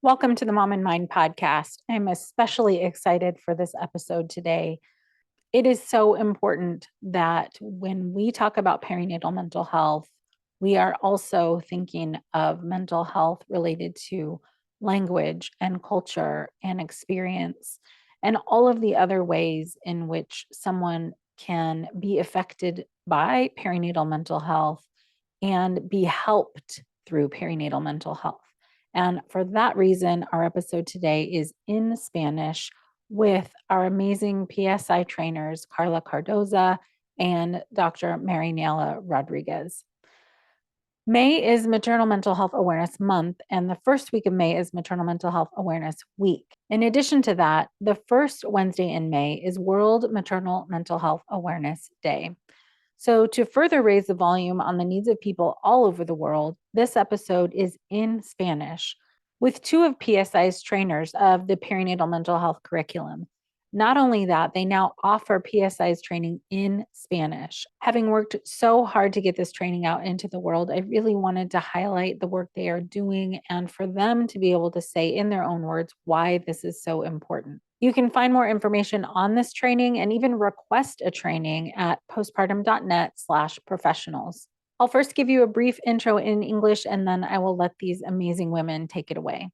Welcome to the Mom and Mind podcast. I'm especially excited for this episode today. It is so important that when we talk about perinatal mental health, we are also thinking of mental health related to language and culture and experience and all of the other ways in which someone can be affected by perinatal mental health and be helped through perinatal mental health. And for that reason, our episode today is in Spanish with our amazing PSI trainers, Carla Cardoza and Dr. Marinela Rodriguez. May is Maternal Mental Health Awareness Month, and the first week of May is Maternal Mental Health Awareness Week. In addition to that, the first Wednesday in May is World Maternal Mental Health Awareness Day. So, to further raise the volume on the needs of people all over the world, this episode is in Spanish with two of PSI's trainers of the perinatal mental health curriculum. Not only that, they now offer PSI's training in Spanish. Having worked so hard to get this training out into the world, I really wanted to highlight the work they are doing and for them to be able to say in their own words why this is so important. You can find more information on this training and even request a training at postpartum.net/professionals. I'll first give you a brief intro in English and then I will let these amazing women take it away.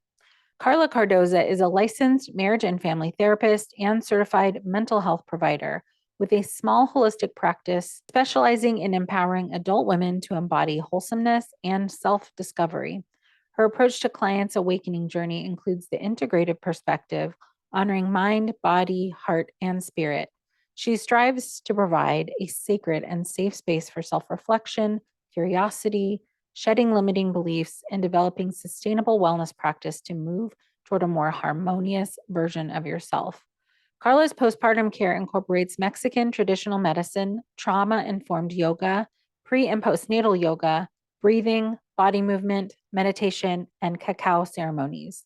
Carla Cardoza is a licensed marriage and family therapist and certified mental health provider with a small holistic practice specializing in empowering adult women to embody wholesomeness and self-discovery. Her approach to clients' awakening journey includes the integrative perspective, honoring mind, body, heart, and spirit. She strives to provide a sacred and safe space for self-reflection, curiosity, shedding limiting beliefs, and developing sustainable wellness practice to move toward a more harmonious version of yourself. Carla's postpartum care incorporates Mexican traditional medicine, trauma-informed yoga, pre- and postnatal yoga, breathing, body movement, meditation, and cacao ceremonies.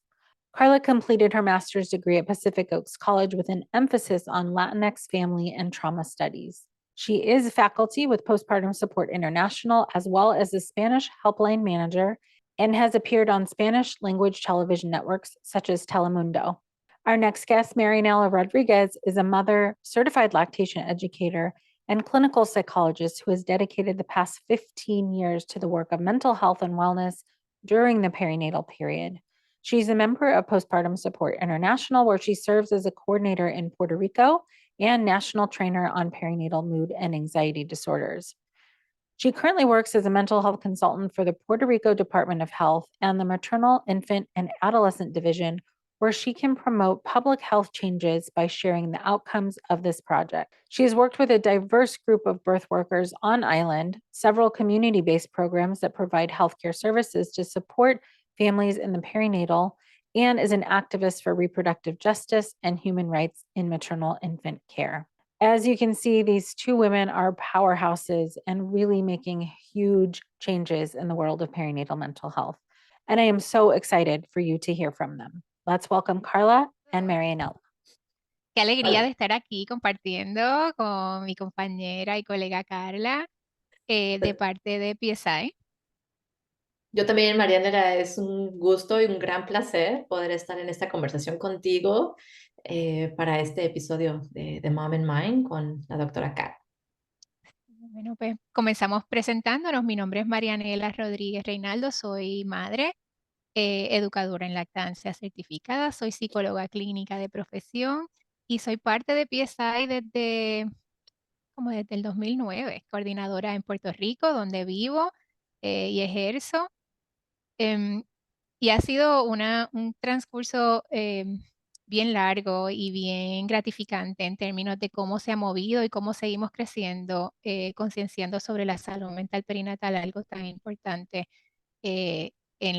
Carla completed her master's degree at Pacific Oaks College with an emphasis on Latinx family and trauma studies. She is faculty with Postpartum Support International, as well as the Spanish Helpline Manager, and has appeared on Spanish language television networks such as Telemundo. Our next guest, Marinela Rodriguez, is a mother, certified lactation educator, and clinical psychologist who has dedicated the past 15 years to the work of mental health and wellness during the perinatal period. She's a member of Postpartum Support International, where she serves as a coordinator in Puerto Rico and national trainer on perinatal mood and anxiety disorders. She currently works as a mental health consultant for the Puerto Rico Department of Health and the Maternal, Infant, and Adolescent Division, where she can promote public health changes by sharing the outcomes of this project. She has worked with a diverse group of birth workers on island, several community-based programs that provide healthcare services to support families in the perinatal, and is an activist for reproductive justice and human rights in maternal infant care. As you can see, these two women are powerhouses and really making huge changes in the world of perinatal mental health. And I am so excited for you to hear from them. Let's welcome Carla and Marianela. Qué alegría de estar aquí compartiendo con mi compañera y colega Carla de parte de PSI. Yo también, Marianela, es un gusto y un gran placer poder estar en esta conversación contigo para este episodio de Mom and Mind con la doctora Kat. Bueno, pues comenzamos presentándonos. Mi nombre es Marianela Rodríguez Reinaldo, soy madre, educadora en lactancia certificada, soy psicóloga clínica de profesión y soy parte de PSI desde el 2009, coordinadora en Puerto Rico, donde vivo y ejerzo. Em, y ha sido un transcurso bien largo y bien gratificante en términos de cómo se ha movido y cómo seguimos creciendo, concienciando sobre la salud mental perinatal, algo tan importante en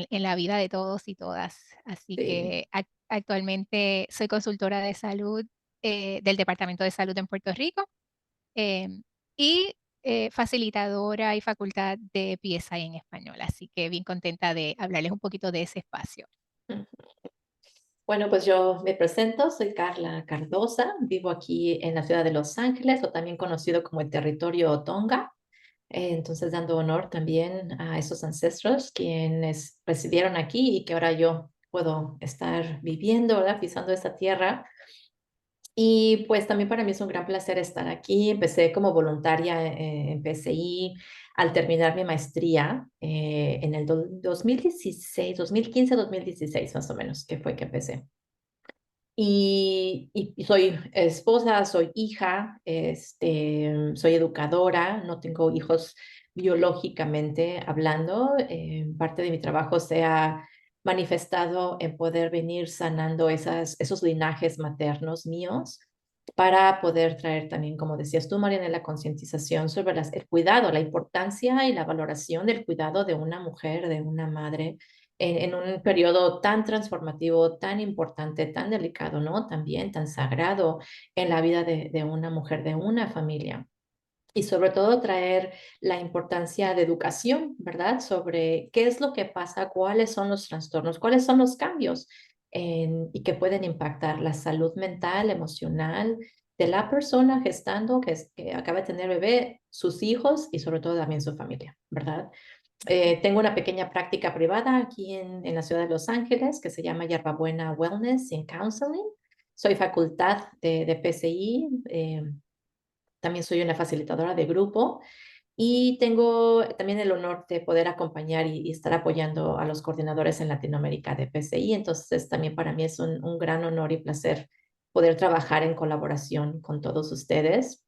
la vida de todos y todas. Así Sí. que actualmente soy consultora de salud del Departamento de Salud en Puerto Rico em, y facilitadora y facultad de PSI en español. Así que bien contenta de hablarles un poquito de ese espacio. Ujú. Bueno, pues yo me presento, soy Carla Cardoza, vivo aquí en la ciudad de Los Ángeles, o también conocido como el territorio Tonga. Entonces, dando honor también a esos ancestros quienes residieron aquí y que ahora yo puedo estar viviendo, ¿verdad? Pisando esta tierra. Y pues también para mí es un gran placer estar aquí. Empecé como voluntaria en PCI al terminar mi maestría en el 2016, 2015, 2016 más o menos, que fue que empecé. Y soy esposa, soy hija, soy educadora, no tengo hijos biológicamente hablando. Parte de mi trabajo se ha manifestado en poder venir sanando esos linajes maternos míos para poder traer también, como decías tú, Mariana, la concientización sobre el cuidado, la importancia y la valoración del cuidado de una mujer, de una madre en un periodo tan transformativo, tan importante, tan delicado, ¿no? También tan sagrado en la vida de una mujer, de una familia. Y sobre todo traer la importancia de educación, ¿verdad? Sobre qué es lo que pasa, cuáles son los trastornos, cuáles son los cambios y que pueden impactar la salud mental, emocional de la persona gestando, que acaba de tener bebé, sus hijos y sobre todo también su familia, ¿verdad? Tengo una pequeña práctica privada aquí en la ciudad de Los Ángeles que se llama Yerbabuena Wellness and Counseling. Soy facultad de PCI, también soy una facilitadora de grupo y tengo también el honor de poder acompañar y estar apoyando a los coordinadores en Latinoamérica de PCI. Entonces, también para mí es un gran honor y placer poder trabajar en colaboración con todos ustedes.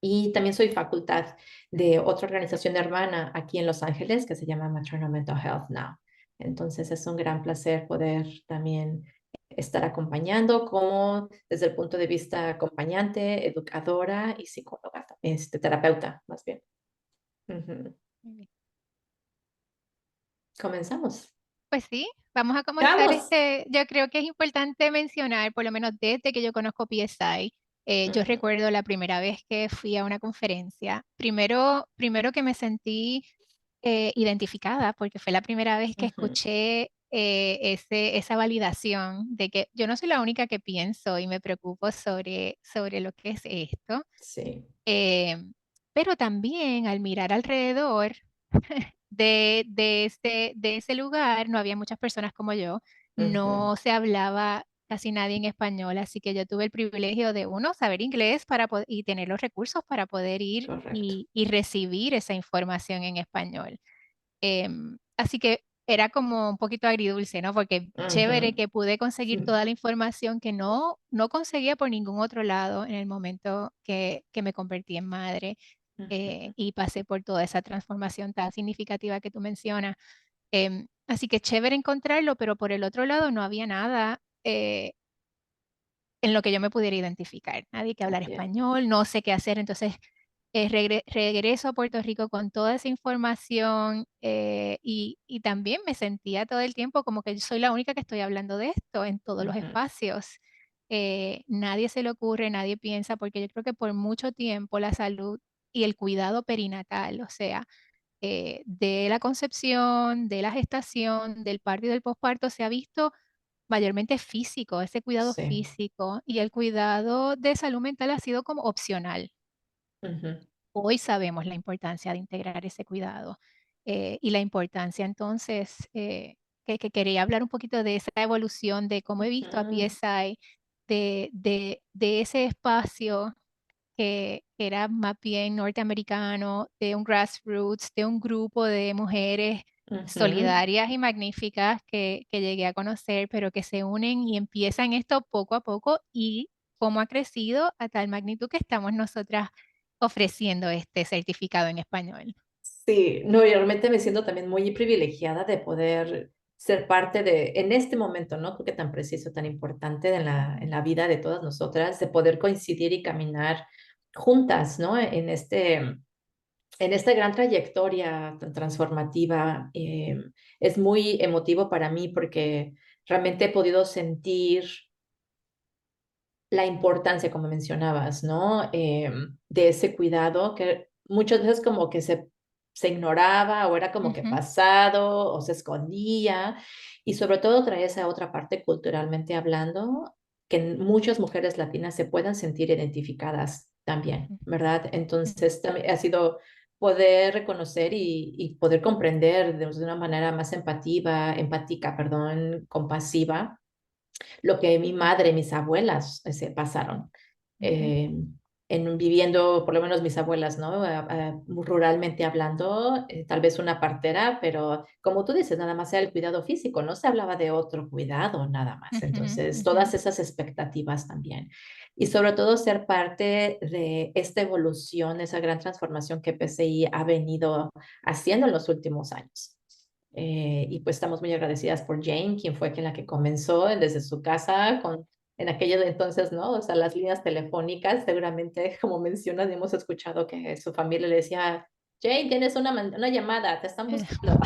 Y también soy facultad de otra organización hermana aquí en Los Ángeles que se llama Maternal Mental Health Now. Entonces es un gran placer poder también estar acompañando como desde el punto de vista acompañante, educadora y psicóloga, terapeuta más bien. Ujú. Muy bien. Comenzamos. Pues sí, vamos a comenzar. ¡Vamos! Yo creo que es importante mencionar, por lo menos desde que yo conozco PSI, yo Ujú, recuerdo la primera vez que fui a una conferencia, primero que me sentí identificada, porque fue la primera vez que ujú. escuché esa validación de que yo no soy la única que pienso y me preocupo sobre lo que es esto. Sí. Em, pero también al mirar alrededor de ese lugar, no había muchas personas como yo, Ujú. no se hablaba casi nadie en español, así que yo tuve el privilegio de, uno, saber inglés y tener los recursos para poder ir Correcto. y recibir esa información en español. Así que era como un poquito agridulce, ¿no? Porque chévere Ujú. que pude conseguir toda la información que no conseguía por ningún otro lado en el momento que me convertí en madre Ujú. y pasé por toda esa transformación tan significativa que tú mencionas. Así que chévere encontrarlo, pero por el otro lado no había nada en lo que yo me pudiera identificar. Nadie que hablar Bien. español, no sé qué hacer. Entonces, regreso a Puerto Rico con toda esa información y también me sentía todo el tiempo como que yo soy la única que estoy hablando de esto en todos los Ujú. espacios. Nadie se le ocurre, nadie piensa, porque yo creo que por mucho tiempo la salud y el cuidado perinatal, o sea, de la concepción, de la gestación, del parto y del posparto, se ha visto mayormente físico, ese cuidado Sí. físico, y el cuidado de salud mental ha sido como opcional. Ujú. Hoy sabemos la importancia de integrar ese cuidado y la importancia entonces que quería hablar un poquito de esa evolución, de cómo he visto a Ujú. PSI, de ese espacio que era más bien norteamericano, de un grassroots, de un grupo de mujeres Ujú. solidarias y magníficas que llegué a conocer, pero que se unen y empiezan esto poco a poco y cómo ha crecido a tal magnitud que estamos nosotras ofreciendo este certificado en español. Sí, no, y realmente me siento también muy privilegiada de poder ser parte en este momento, ¿no? Creo que tan preciso, tan importante en la vida de todas nosotras, de poder coincidir y caminar juntas, ¿no? En esta gran trayectoria tan transformativa. Es muy emotivo para mí porque realmente he podido sentir la importancia, como mencionabas, ¿no? De ese cuidado que muchas veces como que se ignoraba o era como que Ujú, pasado o se escondía y sobre todo trae esa otra parte culturalmente hablando que muchas mujeres latinas se puedan sentir identificadas también, ¿verdad? ujú, Entonces también ha sido poder reconocer y poder comprender de una manera más empática, perdón, compasiva, lo que mi madre y mis abuelas se pasaron. Ujú, eh, viviendo, por lo menos mis abuelas, ¿no? Ruralmente hablando, tal vez una partera, pero como tú dices, nada más era el cuidado físico, no se hablaba de otro cuidado, nada más. ujú, Entonces, ujú. todas esas expectativas también. Y sobre todo ser parte de esta evolución, esa gran transformación que PCI ha venido haciendo en los últimos años. Y pues estamos muy agradecidas por Jane, quien fue quien la que comenzó desde su casa con en aquellos entonces, ¿no? O sea, las líneas telefónicas, seguramente, como mencionas, hemos escuchado que su familia le decía, Jane, tienes una llamada, te están Eh, buscando.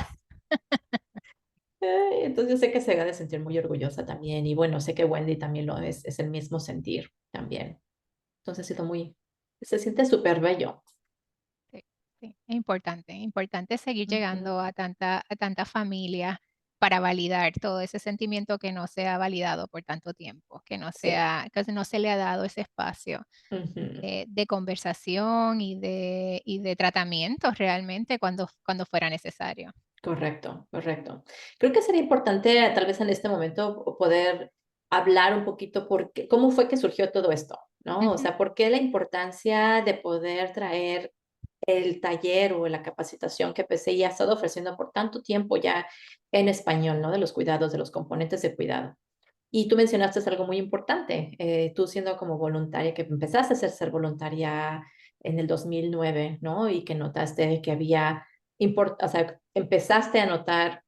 Entonces yo sé que se ha de sentir muy orgullosa también. Y bueno, sé que Wendy también lo es el mismo sentir también. Entonces ha sido se siente súper bello. Sí, sí, es importante seguir Ujú. llegando a tanta familia para validar todo ese sentimiento que no se ha validado por tanto tiempo, Sí. que no se le ha dado ese espacio Ujú. de conversación y de tratamiento realmente cuando fuera necesario. Correcto, correcto. Creo que sería importante, tal vez en este momento, poder hablar un poquito cómo fue que surgió todo esto, ¿no? O Ujú, sea, por qué la importancia de poder traer el taller o la capacitación que PCI ha estado ofreciendo por tanto tiempo ya en español, ¿no? De los cuidados, de los componentes de cuidado. Y tú mencionaste algo muy importante, tú siendo como voluntaria, que empezaste a ser voluntaria en el 2009, ¿no? Y que notaste que había, o sea, empezaste a notar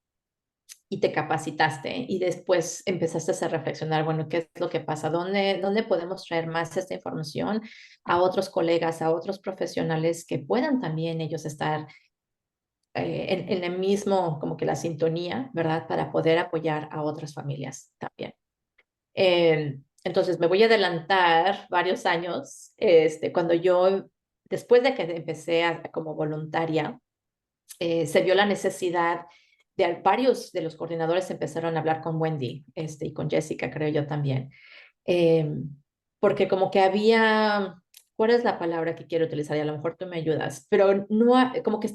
y te capacitaste y después empezaste a reflexionar, bueno, ¿qué es lo que pasa? ¿Dónde podemos traer más esta información a otros colegas, a otros profesionales que puedan también ellos estar en el mismo, como que la sintonía, ¿verdad? Para poder apoyar a otras familias también. Entonces, me voy a adelantar varios años, cuando yo, después de que empecé como voluntaria, se vio la necesidad de varios de los coordinadores empezaron a hablar con Wendy, y con Jessica, creo yo también, eh, porque como que había, ¿cuál es la palabra que quiero utilizar? Y a lo mejor tú me ayudas, pero no, como que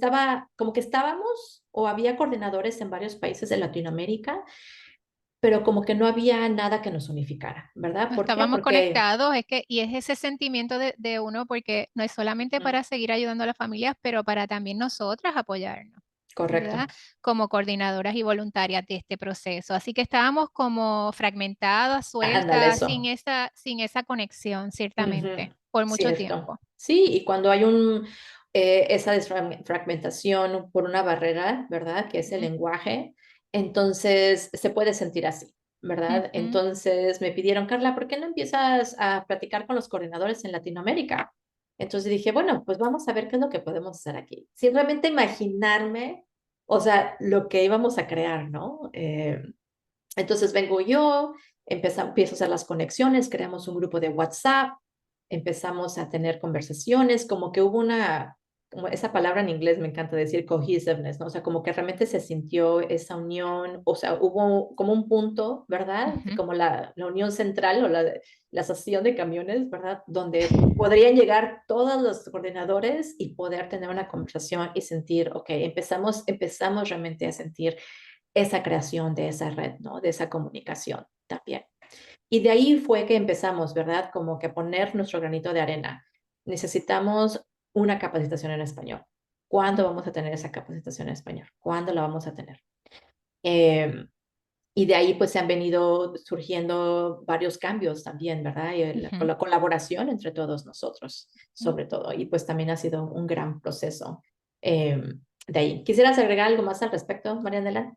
estábamos o había coordinadores en varios países de Latinoamérica, pero como que no había nada que nos unificara, ¿verdad? no ¿Por qué? estábamos Porque, conectados, y es ese sentimiento de uno, porque no es solamente mm, para seguir ayudando a las familias, pero para también nosotras apoyarnos, correcto, ¿verdad? Como coordinadoras y voluntarias de este proceso. Así que estábamos como fragmentadas, ándale sueltas, eso. sin esa conexión, Ujú, ciertamente, por mucho cierto. tiempo. Sí, y cuando hay esa fragmentación por una barrera, ¿verdad? Que es el Ujú, lenguaje, entonces se puede sentir así, ¿verdad? ujú, Entonces me pidieron, Carla, ¿por qué no empiezas a platicar con los coordinadores en Latinoamérica? Entonces dije, bueno, pues vamos a ver qué es lo que podemos hacer aquí. Sin realmente imaginarme, o sea, lo que íbamos a crear, ¿no? Entonces vengo yo, empiezo a hacer las conexiones, creamos un grupo de WhatsApp, empezamos a tener conversaciones, como que hubo como esa palabra en inglés me encanta decir cohesiveness, ¿no? O sea, como que realmente se sintió esa unión, o sea, hubo como un punto, ¿verdad? ujú. Como la unión central o la asociación de camiones, ¿verdad? Donde podrían llegar todos los coordinadores y poder tener una conversación y sentir, ok, empezamos realmente a sentir esa creación de esa red, ¿no? De esa comunicación también. Y de ahí fue que empezamos, ¿verdad? Como que poner nuestro granito de arena. Necesitamos una capacitación en español. ¿Cuándo vamos a tener esa capacitación en español? ¿Cuándo la vamos a tener? Eh, y de ahí pues se han venido surgiendo varios cambios también, ¿verdad? Y con Ujú, la colaboración entre todos nosotros, ujú. sobre todo. Y pues también ha sido un gran proceso de ahí. ¿Quisieras agregar algo más al respecto, Marianela?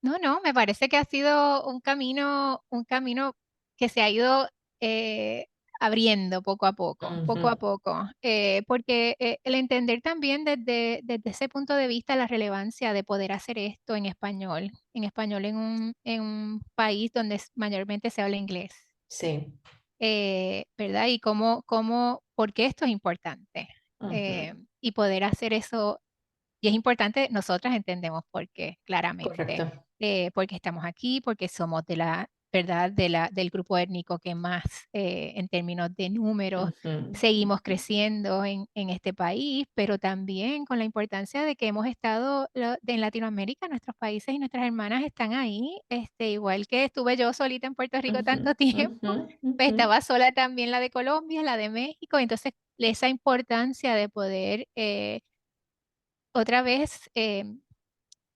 No, no, me parece que ha sido un camino que se ha ido abriendo poco a Ujú. poco, porque el entender también desde ese punto de vista la relevancia de poder hacer esto en español en un país donde mayormente se habla inglés, Sí. ¿verdad? Y por qué esto es importante, Ujú. y poder hacer eso y es importante, nosotras entendemos por qué, Correcto. claramente, porque estamos aquí, porque somos ¿verdad? Del grupo étnico que más, en términos de números, Ujú, seguimos ujú. creciendo en este país, pero también con la importancia de que hemos estado en Latinoamérica, nuestros países y nuestras hermanas están ahí, igual que estuve yo solita en Puerto Rico Ujú, tanto tiempo, ujú, pues ujú. estaba sola también la de Colombia, la de México, entonces esa importancia de poder otra vez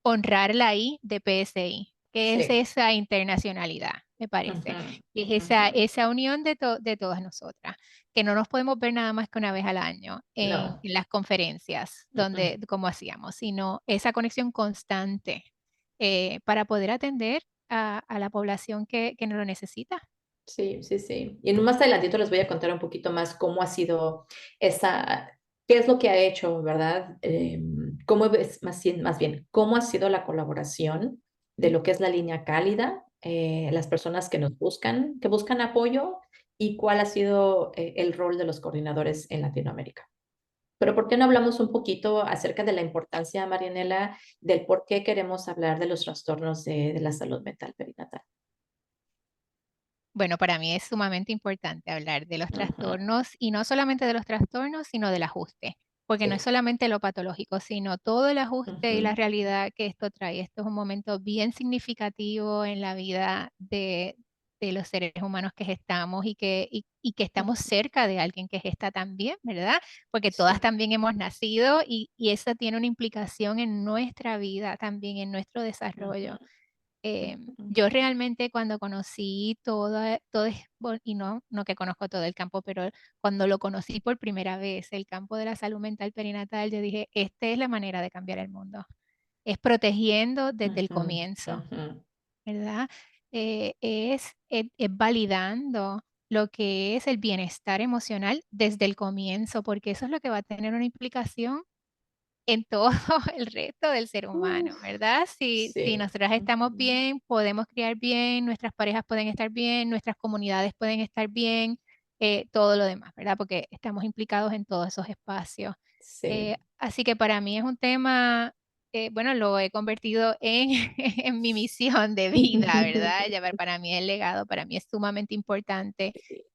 honrar la I de PSI, que es Sí. esa internacionalidad, me parece, Ujú, que es ujú. esa unión de todas nosotras, que no nos podemos ver nada más que una vez al año No. en las conferencias, Mm-mm. donde, como hacíamos, sino esa conexión constante para poder atender a la población que nos lo necesita. Sí, sí, sí. Y más adelantito les voy a contar un poquito más cómo ha sido esa, qué es lo que ha hecho, ¿verdad? Cómo es, más bien, cómo ha sido la colaboración de lo que es la línea cálida, las personas que buscan apoyo y cuál ha sido el rol de los coordinadores en Latinoamérica. Pero ¿por qué no hablamos un poquito acerca de la importancia, Marianela, del por qué queremos hablar de los trastornos de la salud mental perinatal? Bueno, para mí es sumamente importante hablar de los Ujú. trastornos y no solamente de los trastornos, sino del ajuste, porque no es Sí. solamente lo patológico, sino todo el ajuste y la Ujú. realidad que esto trae. Esto es un momento bien significativo en la vida de los seres humanos que gestamos y que estamos Ujú. cerca de alguien que gesta también, ¿verdad? Porque todas Sí. también hemos nacido y eso tiene una implicación en nuestra vida también, en nuestro Ujú. desarrollo. Ujú. Yo realmente cuando conocí todo y no que conozco todo el campo, pero cuando lo conocí por primera vez, el campo de la salud mental perinatal, yo dije: "Esta es la manera de cambiar el mundo". Es protegiendo desde el Ujú. comienzo, Ujú. ¿verdad? Es validando lo que es el bienestar emocional desde el comienzo, porque eso es lo que va a tener una implicación en todo el resto del ser humano, Uf, ¿verdad? Si sí. nosotras estamos Ujú. bien, podemos criar bien, nuestras parejas pueden estar bien, nuestras comunidades pueden estar bien, todo lo demás, ¿verdad? Porque estamos implicados en todos esos espacios. Sí. Así que para mí es un tema, bueno, lo he convertido en, en mi misión de vida, ¿verdad? Para mí el legado, para mí es sumamente importante. Sí.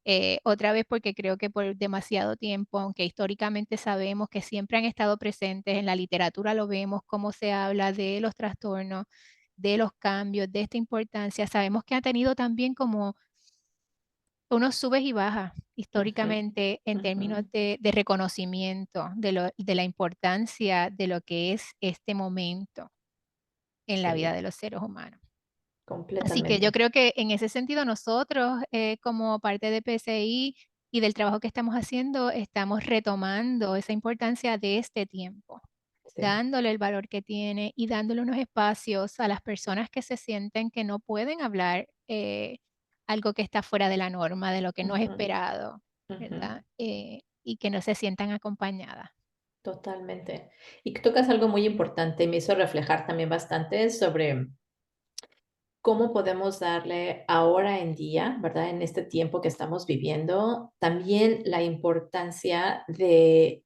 Otra vez porque creo que por demasiado tiempo, aunque históricamente sabemos que siempre han estado presentes, en la literatura lo vemos, cómo se habla de los trastornos, de los cambios, de esta importancia, sabemos que ha tenido también como unos subes y bajas Ujú. históricamente en Ujú. términos de reconocimiento de la importancia de lo que es este momento en la vida Sí, de los seres humanos. Así que yo completamente. creo que en ese sentido nosotros, como parte de PCI y del trabajo que estamos haciendo, estamos retomando esa importancia de este tiempo, Sí. dándole el valor que tiene y dándole unos espacios a las personas que se sienten que no pueden hablar algo que está fuera de la norma, de lo que no es Ujú. esperado, Ujú. ¿verdad? Y que no se sientan acompañadas. Totalmente. Y que tocas algo muy importante y me hizo reflejar también bastante sobre cómo podemos darle ahora en día, ¿verdad? En este tiempo que estamos viviendo, también la importancia de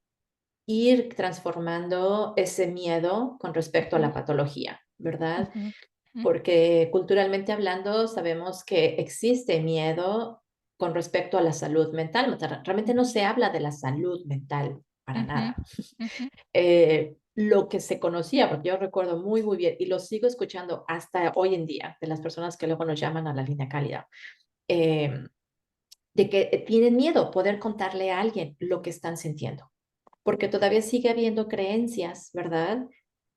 ir transformando ese miedo con respecto a Ujú, la patología, ¿verdad? ujú, ujú, Porque culturalmente hablando sabemos que existe miedo con respecto a la salud mental. O sea, realmente no ujú, se habla de la salud mental para ujú, nada. ujú, Lo que se conocía, porque yo recuerdo muy, muy bien, y lo sigo escuchando hasta hoy en día, de las personas que luego nos llaman a la línea cálida, eh, de que tienen miedo poder contarle a alguien lo que están sintiendo, porque todavía sigue habiendo creencias, ¿verdad?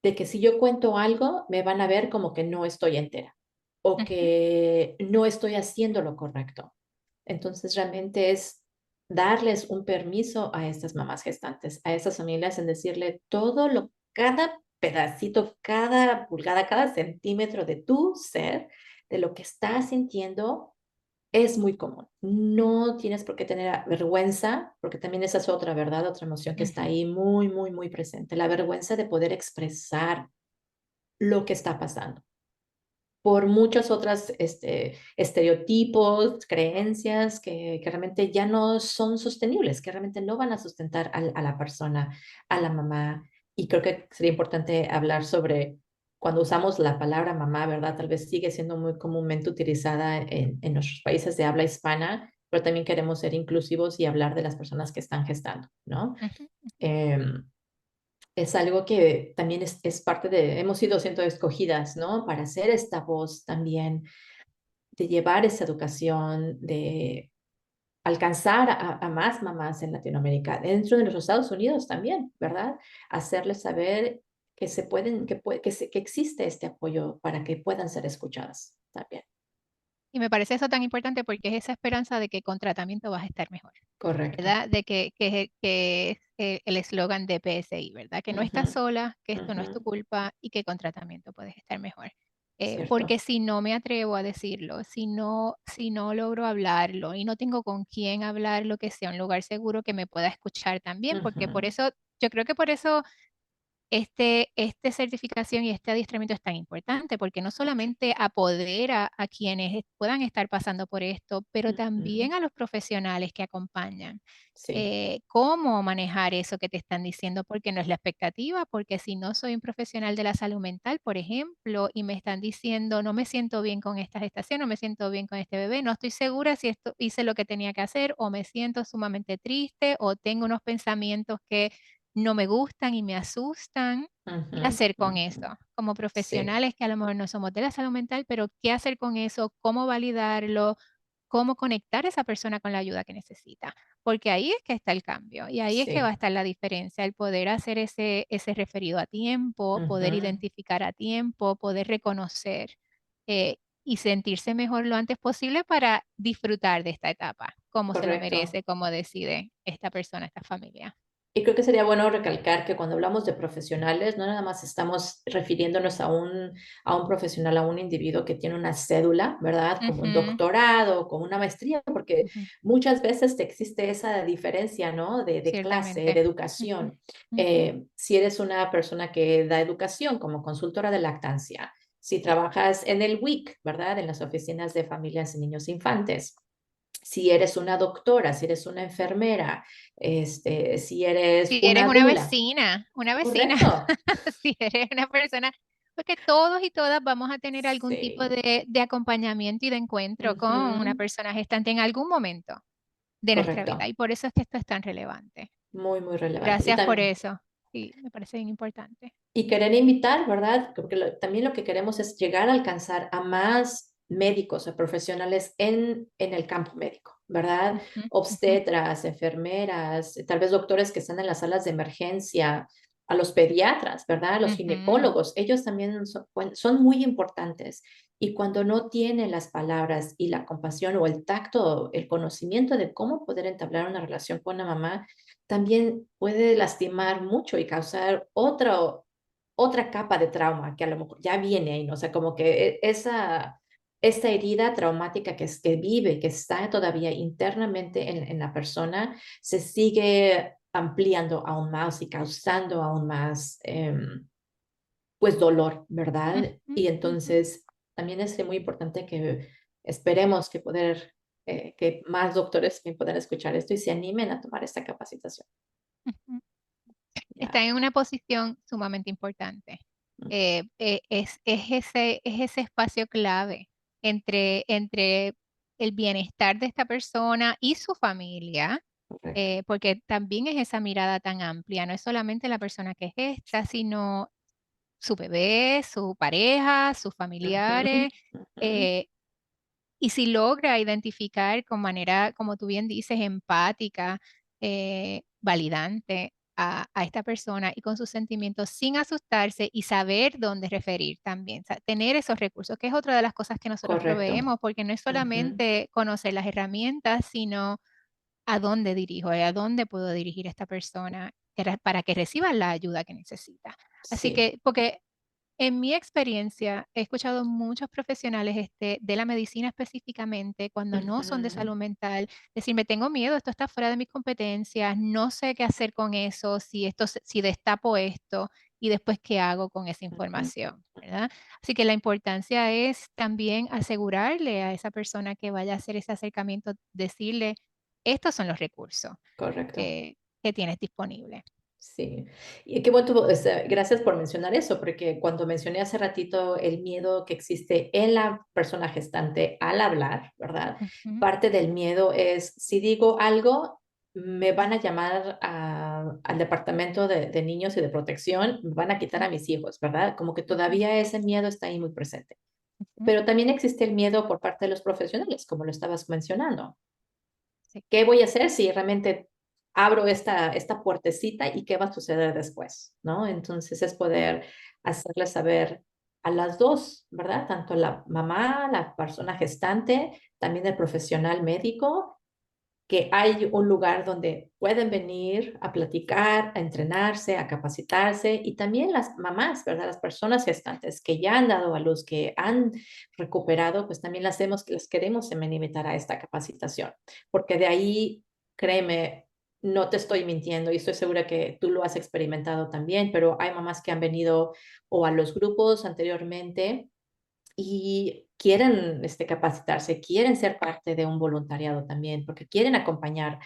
De que si yo cuento algo, me van a ver como que no estoy entera o ujú, que no estoy haciendo lo correcto. Entonces, realmente es darles un permiso a estas mamás gestantes, a estas familias, en decirle todo lo, cada pedacito, cada pulgada, cada centímetro de tu ser, de lo que estás sintiendo, es muy común. No tienes por qué tener vergüenza, porque también esa es otra, ¿verdad? Otra emoción que está ujú, ahí muy, muy, muy presente. La vergüenza de poder expresar lo que está pasando por muchas otras estereotipos, creencias que realmente ya no son sostenibles, que realmente no van a sustentar a la persona, a la mamá. Y creo que sería importante hablar sobre cuando usamos la palabra mamá, ¿verdad? Tal vez sigue siendo muy comúnmente utilizada en nuestros países de habla hispana, pero también queremos ser inclusivos y hablar de las personas que están gestando, ¿no? Ujú. Em, es algo que también es parte de, hemos sido siendo escogidas, ¿no? Para ser esta voz también, de llevar esa educación, de alcanzar a más mamás en Latinoamérica, dentro de los Estados Unidos también, ¿verdad? Hacerles saber que se pueden, que existe este apoyo para que puedan ser escuchadas también. Y me parece eso tan importante porque es esa esperanza de que con tratamiento vas a estar mejor, Correcto. ¿verdad? De que es el eslogan de PSI, ¿verdad? Que no Ujú, estás sola, que esto no es tu ujú, culpa y que con tratamiento puedes estar mejor. Porque cierto. si no me atrevo a decirlo, si no logro hablarlo y no tengo con quién hablarlo, que sea un lugar seguro que me pueda escuchar también, porque por Ujú, eso, yo creo que por eso este certificación y este adiestramiento es tan importante, porque no solamente apodera a quienes puedan estar pasando por esto, pero ujú, también a los profesionales que acompañan. sí. Cómo manejar eso que te están diciendo, porque no es la expectativa, porque si no soy un profesional de la salud mental, por ejemplo, y me están diciendo, no me siento bien con esta gestación, no me siento bien con este bebé, no estoy segura si esto hice lo que tenía que hacer, o me siento sumamente triste, o tengo unos pensamientos que no me gustan y me asustan. ¿Qué Ujú, hacer con ujú, eso? Como sí, profesionales que a lo mejor no somos de la salud mental, pero ¿qué hacer con eso? ¿Cómo validarlo? ¿Cómo conectar a esa persona con la ayuda que necesita? Porque ahí es que está el cambio y ahí es que va a sí. estar la diferencia, el poder hacer ese referido a tiempo, poder Ujú, identificar a tiempo, poder reconocer y sentirse mejor lo antes posible para disfrutar de esta etapa, como se lo correcto. merece, como decide esta persona, esta familia. Y creo que sería bueno recalcar que cuando hablamos de profesionales, no nada más estamos refiriéndonos a un profesional, a un individuo que tiene una cédula, ¿verdad? Como un Ujú, doctorado, como una maestría, porque ujú, muchas veces te existe esa diferencia, ¿no? De clase, de ciertamente. Ujú, educación. ujú, Si eres una persona que da educación como consultora de lactancia, si trabajas en el WIC, ¿verdad? En las oficinas de familias y niños infantes, si eres una doctora, si eres una enfermera, si eres Si eres una dula. una vecina, Correcto. si eres una persona, porque todos y todas vamos a tener algún tipo Sí. de acompañamiento y de encuentro con una Ujú. persona gestante en algún momento de nuestra Correcto. vida, y por eso es que esto es tan relevante. Muy, muy relevante. Gracias por eso. Sí, me parece bien importante. Y querer invitar, ¿verdad? Porque también lo que queremos es llegar a alcanzar a más médicos o profesionales en el campo médico, ¿verdad? Ujú, ujú, Obstetras, enfermeras, tal vez doctores que están en las salas de emergencia, a los pediatras, ¿verdad? A los ujú, ginecólogos, ellos también son muy importantes. Y cuando no tienen las palabras y la compasión o el tacto, el conocimiento de cómo poder entablar una relación con una mamá, también puede lastimar mucho y causar otra capa de trauma que a lo mejor ya viene ahí, ¿no? O sea, como que esta herida traumática que vive, que está todavía internamente en la persona, se sigue ampliando aún más y causando aún más, pues, dolor, ¿verdad? ujú, Y ujú, entonces también es muy importante que esperemos que más doctores que puedan escuchar esto y se animen a tomar esta capacitación. ujú. Está Ya. en una posición sumamente importante. Es ese espacio clave entre el bienestar de esta persona y su familia, Correcto. porque también es esa mirada tan amplia, no es solamente la persona que gesta, sino su bebé, su pareja, sus Ujú, familiares, ujú. eh, y si logra identificar con manera, como tú bien dices, empática, validante a esta persona y con sus sentimientos sin asustarse y saber dónde referir también, tener esos recursos, que es otra de las cosas que nosotros Correcto. proveemos, porque no es Ujú. solamente conocer las herramientas, sino a dónde dirijo y a dónde puedo dirigir a esta persona para que reciba la ayuda que necesita. Así Sí. que, porque en mi experiencia, he escuchado muchos profesionales, de la medicina específicamente, cuando no son de Ujú, salud mental, decirme: "Tengo miedo, esto está fuera de mis competencias, no sé qué hacer con eso, si destapo esto, y después, ¿qué hago con esa ujú. información?", ¿verdad? Así que la importancia es también asegurarle a esa persona que vaya a hacer ese acercamiento, decirle: "Estos son los recursos, Correcto. que tienes disponibles". Sí, y qué bueno, gracias por mencionar eso, porque cuando mencioné hace ratito el miedo que existe en la persona gestante al hablar, ¿verdad? Ujú, Parte del miedo es, si digo algo, me van a llamar al departamento de niños y de protección, me van a quitar a mis hijos, ¿verdad? Como que ujú, todavía ese miedo está ahí muy presente. ujú. Pero también existe el miedo por parte de los profesionales, como lo estabas mencionando. Sí. ¿Qué voy a hacer si realmente abro esta puertecita y qué va a suceder después? ¿No? Entonces es poder hacerle saber a las dos, ¿verdad? Tanto la mamá, la persona gestante, también el profesional médico, que hay un lugar donde pueden venir a platicar, a entrenarse, a capacitarse y también las mamás, ¿verdad? Las personas gestantes que ya han dado a luz, que han recuperado, pues también las queremos invitar a esta capacitación, porque de ahí, créeme, no te estoy mintiendo y estoy segura que tú lo has experimentado también, pero hay mamás que han venido o a los grupos anteriormente y quieren capacitarse, quieren ser parte de un voluntariado también, porque quieren acompañar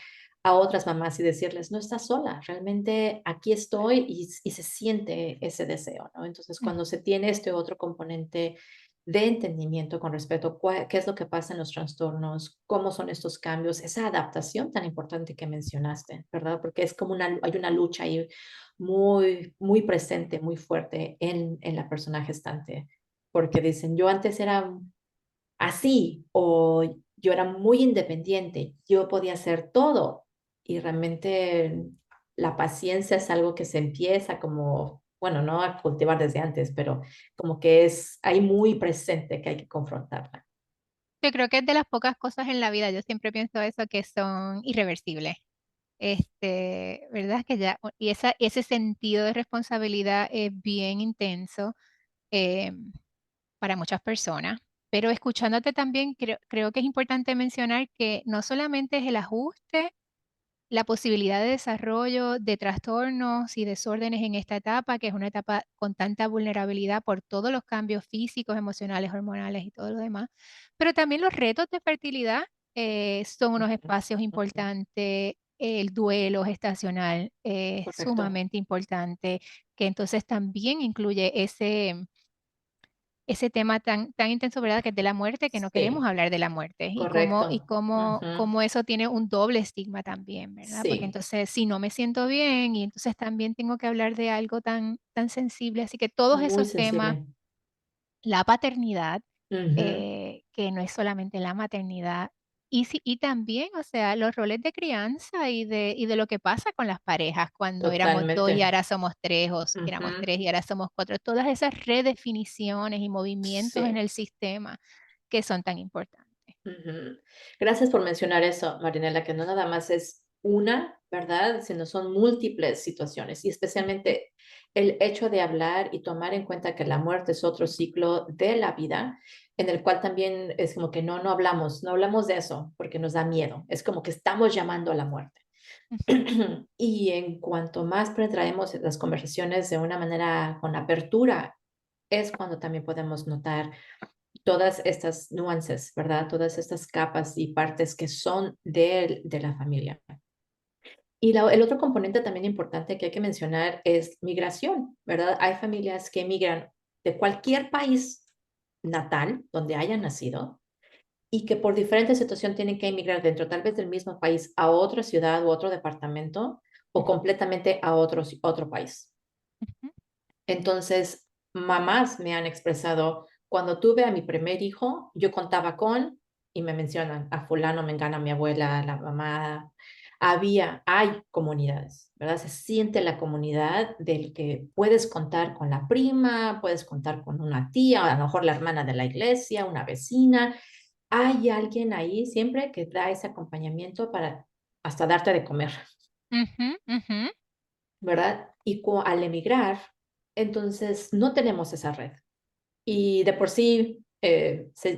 a otras mamás y decirles, no estás sola, realmente aquí estoy y se siente ese deseo, ¿no? Entonces, Mm. cuando se tiene este otro componente de entendimiento con respecto a qué es lo que pasa en los trastornos, cómo son estos cambios, esa adaptación tan importante que mencionaste, ¿verdad? Porque es como hay una lucha ahí muy, muy presente, muy fuerte en la persona gestante porque dicen, yo antes era así o yo era muy independiente, yo podía hacer todo y realmente la paciencia es algo que se empieza como, bueno, no a cultivar desde antes, pero como que es ahí muy presente que hay que confrontarla. Yo creo que es de las pocas cosas en la vida, yo siempre pienso eso, que son irreversibles. ¿Verdad? Que ya, y ese sentido de responsabilidad es bien intenso em, para muchas personas. Pero escuchándote también, creo que es importante mencionar que no solamente es el ajuste, la posibilidad de desarrollo de trastornos y desórdenes en esta etapa, que es una etapa con tanta vulnerabilidad por todos los cambios físicos, emocionales, hormonales y todo lo demás, pero también los retos de fertilidad son unos Ujú, espacios ujú. importantes, el duelo gestacional es Correcto. sumamente importante, que entonces también incluye ese tema tan intenso, ¿verdad?, que es de la muerte, que no queremos Sí, hablar de la muerte, y correcto. cómo eso tiene un doble estigma también, ¿verdad? Porque Sí, entonces, si no me siento bien, y entonces también tengo que hablar de algo tan sensible. Así que todos muy esos temas, sensible. la paternidad, Ujú, que no es solamente la maternidad, y también, o sea, los roles de crianza y de lo que pasa con las parejas cuando éramos 2 y totalmente. ahora somos 3 o éramos Ujú, 3 y ahora somos 4. Todas esas redefiniciones y movimientos en sí. el sistema que son tan importantes. Ujú. Gracias por mencionar eso, Marinela, que no nada más es una, ¿verdad? Sino son múltiples situaciones y Ujú, especialmente el hecho de hablar y tomar en cuenta que la muerte es otro ciclo de la vida, en el cual también es como que no hablamos, no hablamos de eso porque nos da miedo, es como que estamos llamando a la muerte. ujú, Y en cuanto más traemos las conversaciones de una manera con apertura, es cuando también podemos notar todas estas nuances, ¿verdad? Todas estas capas y partes que son de la familia. Y el otro componente también importante que hay que mencionar es migración, ¿verdad? Hay familias que emigran de cualquier país natal donde hayan nacido y que por diferente situación tienen que emigrar dentro tal vez del mismo país a otra ciudad u otro departamento o ujú, completamente a otro país. ujú, Entonces, mamás me han expresado, cuando tuve a mi primer hijo, yo contaba con, y me mencionan a fulano, mengana, mi abuela, la mamá, hay comunidades, ¿verdad? Se siente la comunidad del que puedes contar con la prima, puedes contar con una tía, a lo mejor la hermana de la iglesia, una vecina. Hay alguien ahí siempre que da ese acompañamiento para hasta darte de comer. ujú, ujú. ¿Verdad? Y al emigrar, entonces no tenemos esa red. Y de por sí,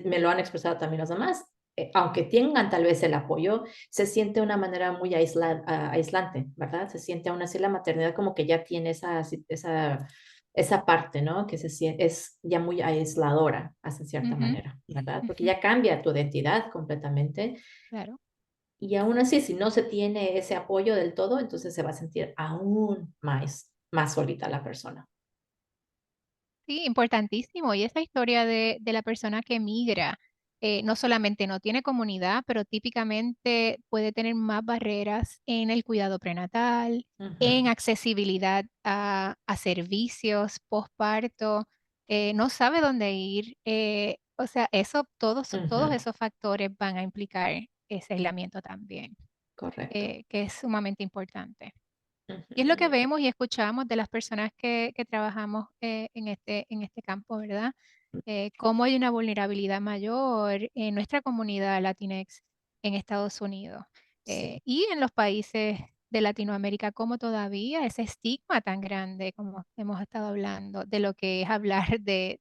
me lo han expresado también los demás, aunque tengan tal vez el apoyo, se siente de una manera muy aislante, ¿verdad? Se siente aún así la maternidad como que ya tiene esa parte, ¿no? Que es ya muy aisladora, hace cierta Ujú, manera, ¿verdad? Porque ujú, ya cambia tu identidad completamente claro. Y aún así, si no se tiene ese apoyo del todo, entonces se va a sentir aún más solita la persona. Sí, importantísimo. Y esa historia de la persona que migra, no solamente no tiene comunidad, pero típicamente puede tener más barreras en el cuidado prenatal, en Ujú, accesibilidad a servicios postparto, no sabe dónde ir. O sea, eso, todos ujú, esos factores van a implicar ese aislamiento también, correcto. que es sumamente importante. Y es lo que Ujú, vemos y escuchamos de las personas que trabajamos en este campo, ¿verdad? Cómo hay una vulnerabilidad mayor en nuestra comunidad Latinx en Estados Unidos sí, y en los países de Latinoamérica, como todavía ese estigma tan grande, como hemos estado hablando, de lo que es hablar de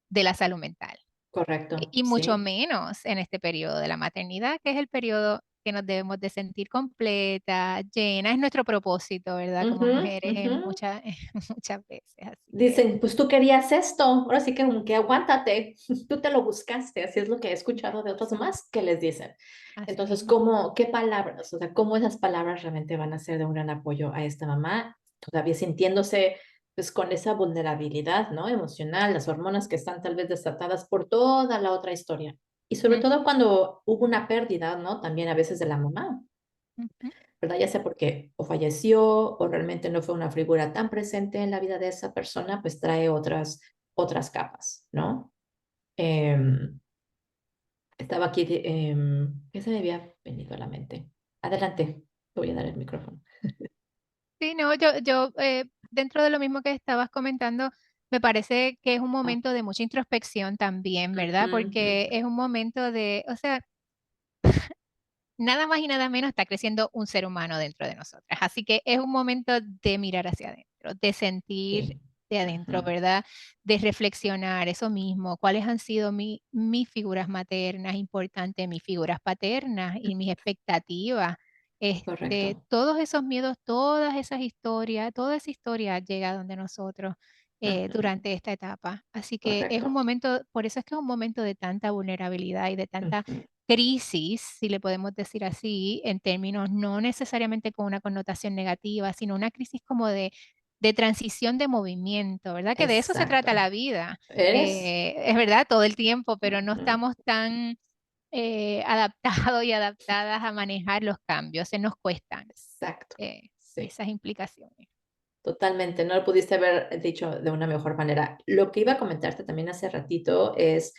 la salud mental. correcto, Y mucho sí. menos en este periodo de la maternidad, que es el periodo que nos debemos de sentir completa, llena, es nuestro propósito, ¿verdad? Como Ujú, mujeres ujú. en muchas muchas veces, así que Dicen, pues tú querías esto, ahora sí que como que aguántate, tú te lo buscaste, así es lo que he escuchado de otras mamás que les dicen. así Entonces, mismo. ¿cómo, qué palabras, o sea, cómo esas palabras realmente van a ser de un gran apoyo a esta mamá, todavía sintiéndose pues con esa vulnerabilidad, ¿no? Emocional, las hormonas que están tal vez desatadas por toda la otra historia. Y sobre todo Ujú, cuando hubo una pérdida, ¿no? También a veces de la mamá. ujú, ¿Verdad? Ya sea porque o falleció o realmente no fue una figura tan presente en la vida de esa persona, pues trae otras capas, ¿no? Em, estaba aquí, ¿qué se me había venido a la mente? Adelante, te voy a dar el micrófono. sí, no, dentro de lo mismo que estabas comentando, me parece que es un Ah, momento de mucha introspección también, ¿verdad? ujú, Porque ujú. es un momento de, o sea, nada más y nada menos está creciendo un ser humano dentro de nosotras. Así que es un momento de mirar hacia adentro, de sentir Sí. de adentro, Ujú, ¿verdad? De reflexionar eso mismo, cuáles han sido mis figuras maternas importantes, mis figuras paternas y mis expectativas. correcto. Todos esos miedos, todas esas historias, toda esa historia llega donde nosotros Ujú, durante esta etapa. Así que es un correcto. momento, por eso es que es un momento de tanta vulnerabilidad y de tanta Ujú, crisis, si le podemos decir así, en términos no necesariamente con una connotación negativa, sino una crisis como de transición de movimiento, ¿verdad? Que de eso se trata exacto. la vida. ¿Eres? Es verdad, todo el tiempo, pero no Ujú, estamos tan adaptados y adaptadas a manejar los cambios, se nos cuestan exacto. Sí. esas implicaciones. Totalmente, no lo pudiste haber dicho de una mejor manera. Lo que iba a comentarte también hace ratito es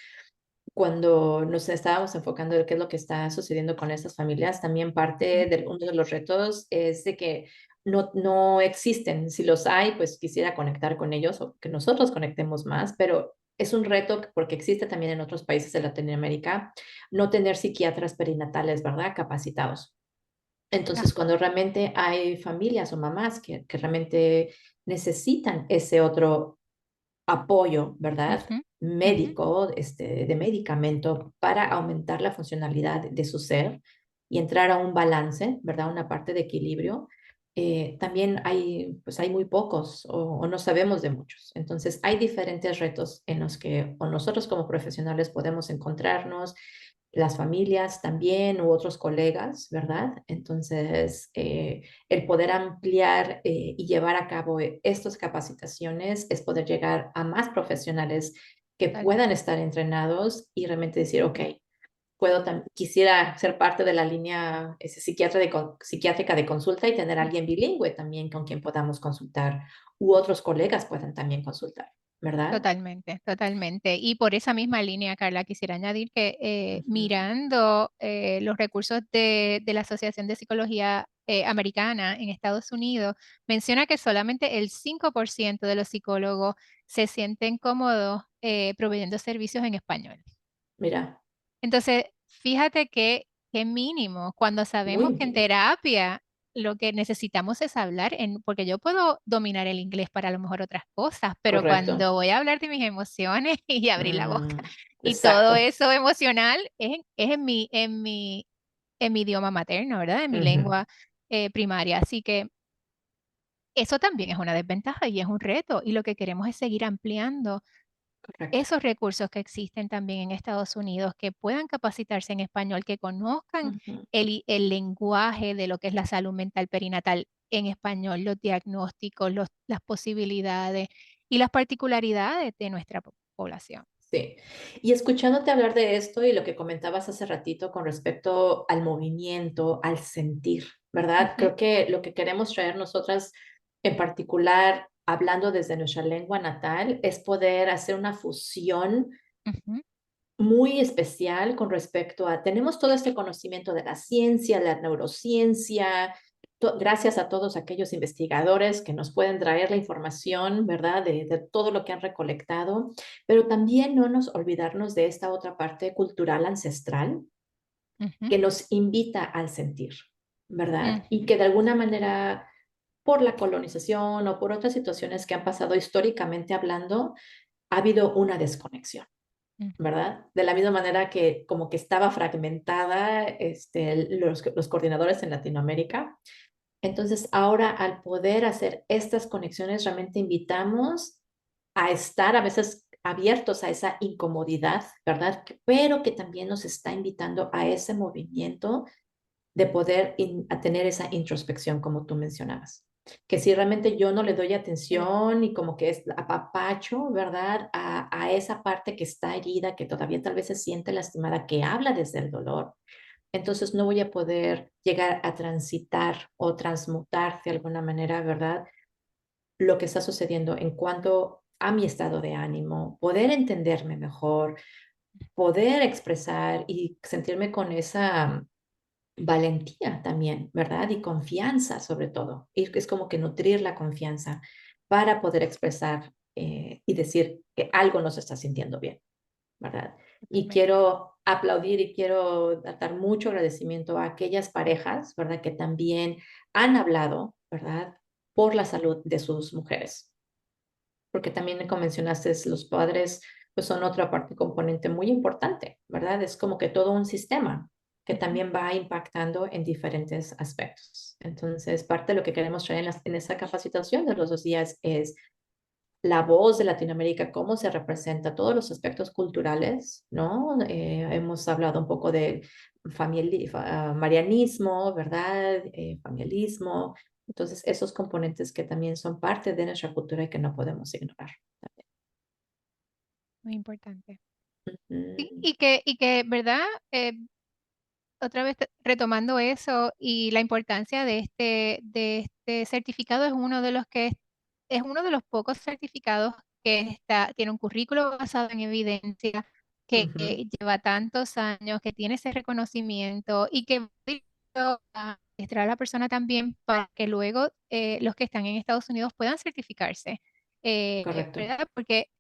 cuando nos estábamos enfocando en qué es lo que está sucediendo con estas familias, también parte Ujú, de uno de los retos es de que no existen. Si los hay, pues quisiera conectar con ellos o que nosotros conectemos más, pero es un reto porque existe también en otros países de Latinoamérica no tener psiquiatras perinatales, ¿verdad? Capacitados. Entonces, ajá, cuando realmente hay familias o mamás que realmente necesitan ese otro apoyo, ¿verdad? ujú, ujú, Médico, de medicamento para aumentar la funcionalidad de su ser y entrar a un balance, ¿verdad? Una parte de equilibrio. También hay, pues hay muy pocos o no sabemos de muchos. Entonces, hay diferentes retos en los que o nosotros como profesionales podemos encontrarnos, las familias también u otros colegas, ¿verdad? Entonces, el poder ampliar y llevar a cabo estas capacitaciones es poder llegar a más profesionales que puedan totalmente. estar entrenados y realmente decir, ok, quisiera ser parte de la línea psiquiátrica de consulta y tener a alguien bilingüe también con quien podamos consultar u otros colegas puedan también consultar, ¿verdad? Totalmente, totalmente. Y por esa misma línea, Carla, quisiera añadir que Ujú. mirando los recursos de la Asociación de Psicología Americana en Estados Unidos, menciona que solamente el 5% de los psicólogos se sienten cómodos proveyendo servicios en español. Mira, Entonces, fíjate qué mínimo cuando muy sabemos que en mínimo, terapia lo que necesitamos es hablar porque yo puedo dominar el inglés para a lo mejor otras cosas, pero correcto. cuando voy a hablar de mis emociones y abrir la boca y todo Exacto. eso emocional es en mi idioma materno, ¿verdad? En mi Ujú. lengua primaria. Así que eso también es una desventaja y es un reto y lo que queremos es seguir ampliando Correcto. esos recursos que existen también en Estados Unidos, que puedan capacitarse en español, que conozcan Ujú. el lenguaje de lo que es la salud mental perinatal en español, los diagnósticos, las posibilidades y las particularidades de nuestra población. Sí. Y escuchándote hablar de esto y lo que comentabas hace ratito con respecto al movimiento, al sentir, ¿verdad? Ujú, Creo que lo que queremos traer nosotras en particular, hablando desde nuestra lengua natal, es poder hacer una fusión ujú, muy especial con respecto a, tenemos todo este conocimiento de la ciencia, la neurociencia, gracias a todos aquellos investigadores que nos pueden traer la información, ¿verdad? De todo lo que han recolectado, pero también no nos olvidarnos de esta otra parte cultural ancestral ujú, que nos invita al sentir, ¿verdad? Y ujú, que de alguna manera, por la colonización o por otras situaciones que han pasado históricamente hablando, ha habido una desconexión. ujú. ¿Verdad? De la misma manera que como que estaba fragmentada los coordinadores en Latinoamérica. Entonces, ahora al poder hacer estas conexiones, realmente invitamos a estar a veces abiertos a esa incomodidad, ¿verdad? Pero que también nos está invitando a ese movimiento de poder a tener esa introspección, como tú mencionabas. Que si realmente yo no le doy atención y como que es apapacho, ¿verdad? A esa parte que está herida, que todavía tal vez se siente lastimada, que habla desde el dolor, entonces no voy a poder llegar a transitar o transmutar de alguna manera, ¿verdad? Lo que está sucediendo en cuanto a mi estado de ánimo, poder entenderme mejor, poder expresar y sentirme con esa valentía también, ¿verdad? Y confianza sobre todo. Y es como que nutrir la confianza para poder expresar y decir que algo nos está sintiendo bien, ¿verdad? Y Totalmente. quiero aplaudir y quiero dar mucho agradecimiento a aquellas parejas, ¿verdad? Que también han hablado, ¿verdad? Por la salud de sus mujeres. Porque también, como mencionaste, los padres pues son otra parte, componente muy importante, ¿verdad? Es como que todo un sistema que Ujú. también va impactando en diferentes aspectos. Entonces, parte de lo que queremos traer en esta capacitación de los 2 días es la voz de Latinoamérica, cómo se representa todos los aspectos culturales, ¿no? Hemos hablado un poco de marianismo, ¿verdad? Familismo. Entonces, esos componentes que también son parte de nuestra cultura y que no podemos ignorar. Muy importante. Sí, Ujú. y que, ¿verdad? Otra vez retomando eso y la importancia de este certificado es uno de los que es uno de los pocos certificados que tiene un currículo basado en evidencia, que Ujú. lleva tantos años, que tiene ese reconocimiento y que va dirigido a adestrar a la persona también para que luego los que están en Estados Unidos puedan certificarse, Correcto. ¿verdad? Porque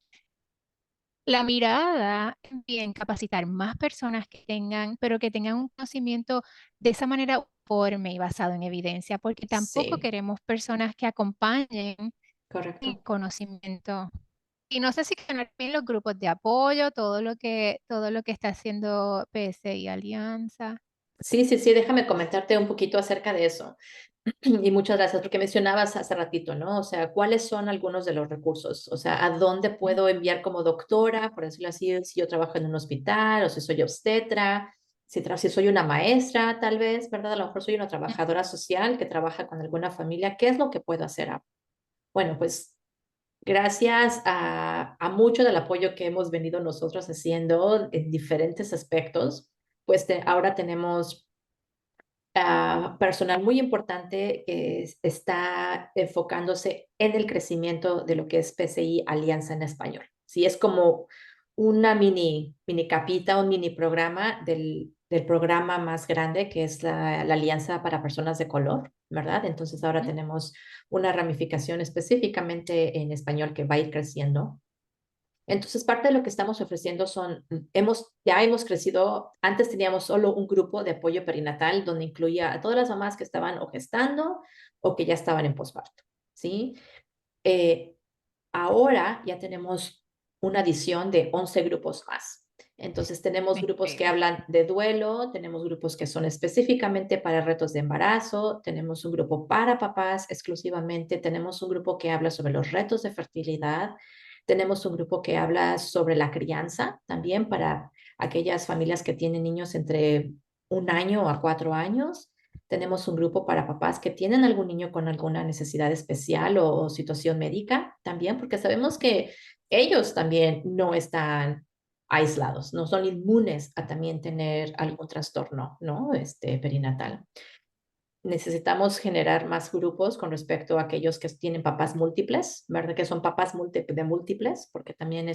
la mirada en capacitar más personas que tengan, pero que tengan un conocimiento de esa manera uniforme y basado en evidencia, porque tampoco Sí, queremos personas que acompañen el correcto. conocimiento. Y no sé si ganar bien los grupos de apoyo, todo lo que está haciendo PSI Alianza. Sí, sí, sí, déjame comentarte un poquito acerca de eso. Y muchas gracias, porque mencionabas hace ratito, ¿no? O sea, ¿cuáles son algunos de los recursos? O sea, ¿a dónde Ujú, puedo enviar como doctora, por decirlo así, si yo trabajo en un hospital o si soy obstetra, si soy una maestra, tal vez, ¿verdad? A lo mejor soy una trabajadora social que trabaja con alguna familia. ¿Qué es lo que puedo hacer? Bueno, pues gracias a mucho del apoyo que hemos venido nosotros haciendo en diferentes aspectos, pues ahora tenemos personal muy importante que está enfocándose en el crecimiento de lo que es PCI Alianza en Español. Sí, es como una mini capita, un mini programa del programa más grande que es la Alianza para Personas de Color, ¿verdad? Entonces ahora ujú, tenemos una ramificación específicamente en español que va a ir creciendo. Entonces, parte de lo que estamos ofreciendo ya hemos crecido, antes teníamos solo un grupo de apoyo perinatal donde incluía a todas las mamás que estaban o gestando o que ya estaban en posparto, ¿sí? Eh, Ahora ya tenemos una adición de 11 grupos más. Entonces, tenemos grupos que increíble. hablan de duelo, tenemos grupos que son específicamente para retos de embarazo, tenemos un grupo para papás exclusivamente, tenemos un grupo que habla sobre los retos de fertilidad, Tenemos un grupo que habla sobre la crianza también para aquellas familias que tienen niños entre 1 año a 4 años. Tenemos un grupo para papás que tienen algún niño con alguna necesidad especial o situación médica también, porque sabemos que ellos también no están aislados, no son inmunes a también tener algún trastorno, ¿no? Perinatal. Necesitamos generar más grupos con respecto a aquellos que tienen papás múltiples, ¿verdad? Que son papás de múltiples, porque también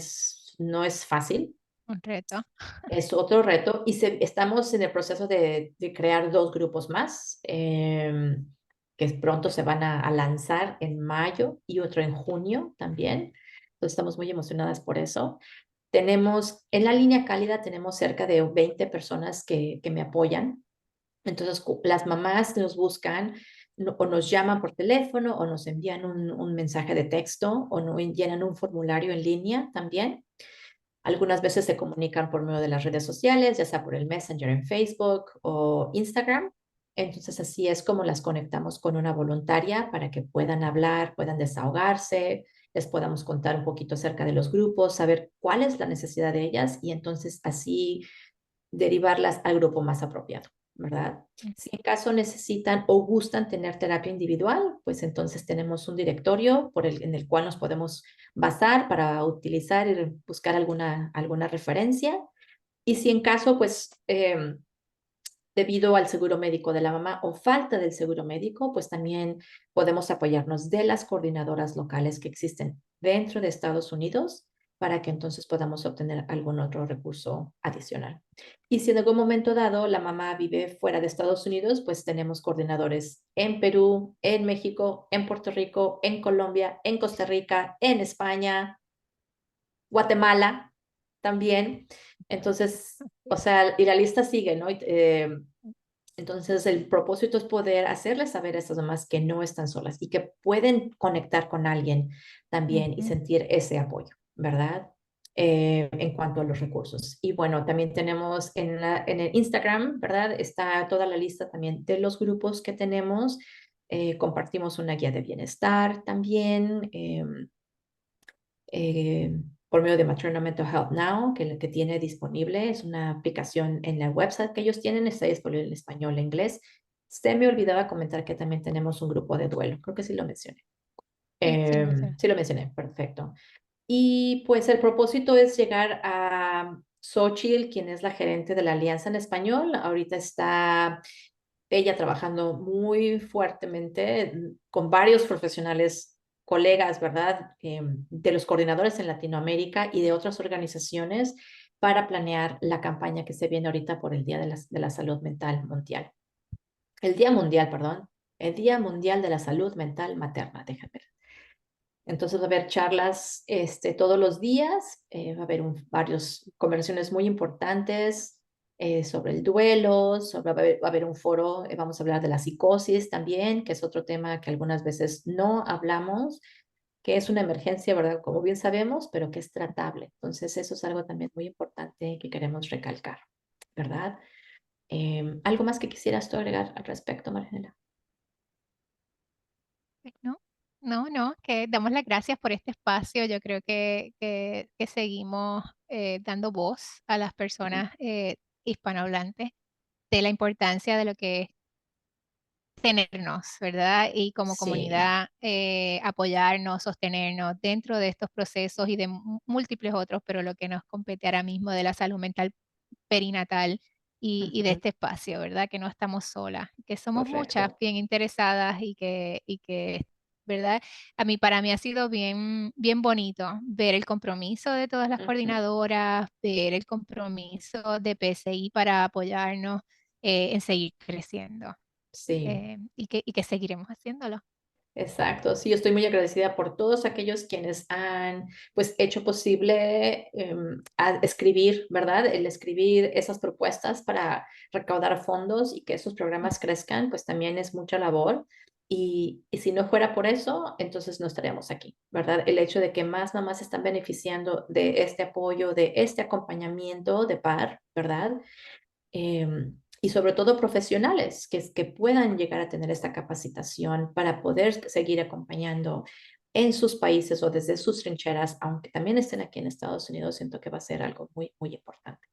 no es fácil. Un reto. Es otro reto y estamos en el proceso de crear 2 grupos más que pronto se van a lanzar en mayo y otro en junio también. Entonces estamos muy emocionadas por eso. Tenemos, en la línea cálida tenemos cerca de 20 personas que me apoyan. Entonces las mamás nos buscan o nos llaman por teléfono o nos envían un mensaje de texto o no, llenan un formulario en línea también. Algunas veces se comunican por medio de las redes sociales, ya sea por el Messenger en Facebook o Instagram. Entonces así es como las conectamos con una voluntaria para que puedan hablar, puedan desahogarse, les podamos contar un poquito acerca de los grupos, saber cuál es la necesidad de ellas y entonces así derivarlas al grupo más apropiado, ¿verdad? Mm. Si en caso necesitan o gustan tener terapia individual, pues entonces tenemos un directorio en el cual nos podemos basar para utilizar y buscar alguna referencia. Y si en caso, pues, debido al seguro médico de la mamá o falta del seguro médico, pues también podemos apoyarnos de las coordinadoras locales que existen dentro de Estados Unidos para que entonces podamos obtener algún otro recurso adicional. Y si en algún momento dado la mamá vive fuera de Estados Unidos, pues tenemos coordinadores en Perú, en México, en Puerto Rico, en Colombia, en Costa Rica, en España, Guatemala también. Entonces, o sea, y la lista sigue, ¿no? Entonces, el propósito es poder hacerles saber a estas mamás que no están solas y que pueden conectar con alguien también y Ujú. sentir ese apoyo, ¿verdad? En cuanto a los recursos. Y bueno, también tenemos en el Instagram, ¿verdad? Está toda la lista también de los grupos que tenemos. Compartimos una guía de bienestar también. Eh, por medio de Maternal Mental Health Now, que tiene disponible, es una aplicación en la website que ellos tienen, está disponible en español e inglés. Se me olvidaba comentar que también tenemos un grupo de duelo, creo que sí lo mencioné. Sí lo mencioné. Sí lo mencioné, perfecto. Y pues el propósito es llegar a Xochitl, quien es la gerente de la Alianza en Español. Ahorita está ella trabajando muy fuertemente con varios profesionales, colegas, ¿verdad? De los coordinadores en Latinoamérica y de otras organizaciones para planear la campaña que se viene ahorita por el Día de la Salud Mental Mundial. El Día Mundial, perdón. El Día Mundial de la Salud Mental Materna, déjame ver. Entonces va a haber charlas todos los días, va a haber varias conversaciones muy importantes sobre el duelo, va a haber un foro, vamos a hablar de la psicosis también, que es otro tema que algunas veces no hablamos, que es una emergencia, ¿verdad? Como bien sabemos, pero que es tratable. Entonces eso es algo también muy importante que queremos recalcar, ¿verdad? ¿Algo más que quisieras tú agregar al respecto, Mariela? Pues no, no, que damos las gracias por este espacio. Yo creo que seguimos dando voz a las personas hispanohablantes de la importancia de lo que es tenernos, ¿verdad? Y como Sí, comunidad apoyarnos, sostenernos dentro de estos procesos y de múltiples otros, pero lo que nos compete ahora mismo de la salud mental perinatal y de ujú, este espacio, ¿verdad? Que no estamos solas, que somos muchas correcto. bien interesadas ¿verdad? Para mí ha sido bien bonito ver el compromiso de todas las Ujú, coordinadoras, ver el compromiso de PCI para apoyarnos en seguir creciendo sí. y que seguiremos haciéndolo. Exacto, sí, yo estoy muy agradecida por todos aquellos quienes han pues hecho posible escribir, ¿verdad? El escribir esas propuestas para recaudar fondos y que esos programas crezcan, pues también es mucha labor. Y si no fuera por eso, entonces no estaríamos aquí, ¿verdad? El hecho de que más mamás se están beneficiando de este apoyo, de este acompañamiento de par, ¿verdad? Y sobre todo profesionales que puedan llegar a tener esta capacitación para poder seguir acompañando en sus países o desde sus trincheras, aunque también estén aquí en Estados Unidos, siento que va a ser algo muy, muy importante.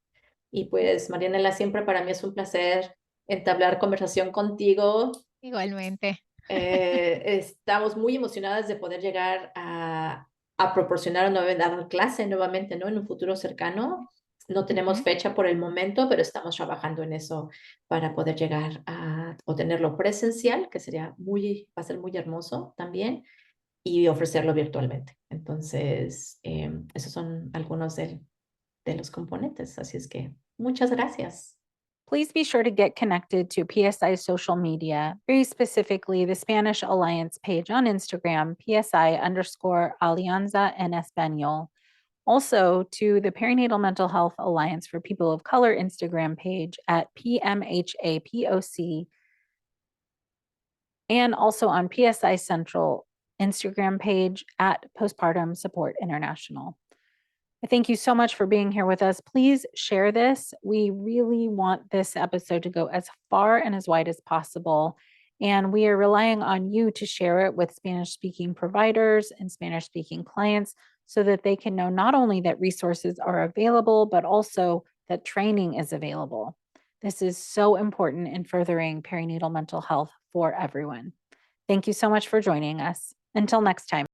Y pues, Marianela, siempre para mí es un placer entablar conversación contigo. Igualmente. Estamos muy emocionadas de poder llegar a proporcionar una dar clase nuevamente, ¿no? En un futuro cercano. No tenemos Ujú. fecha por el momento, pero estamos trabajando en eso para poder llegar a o tenerlo presencial, que sería va a ser muy hermoso también, y ofrecerlo virtualmente. Entonces, esos son algunos de los componentes. Así es que muchas gracias. Please be sure to get connected to PSI's social media, very specifically the Spanish Alliance page on Instagram, PSI_Alianza en Español. Also to the Perinatal Mental Health Alliance for People of Color Instagram page at PMHAPOC, and also on PSI Central Instagram page at Postpartum Support International. I thank you so much for being here with us. Please share this. We really want this episode to go as far and as wide as possible. And we are relying on you to share it with Spanish speaking providers and Spanish speaking clients so that they can know not only that resources are available, but also that training is available. This is so important in furthering perinatal mental health for everyone. Thank you so much for joining us. Until next time.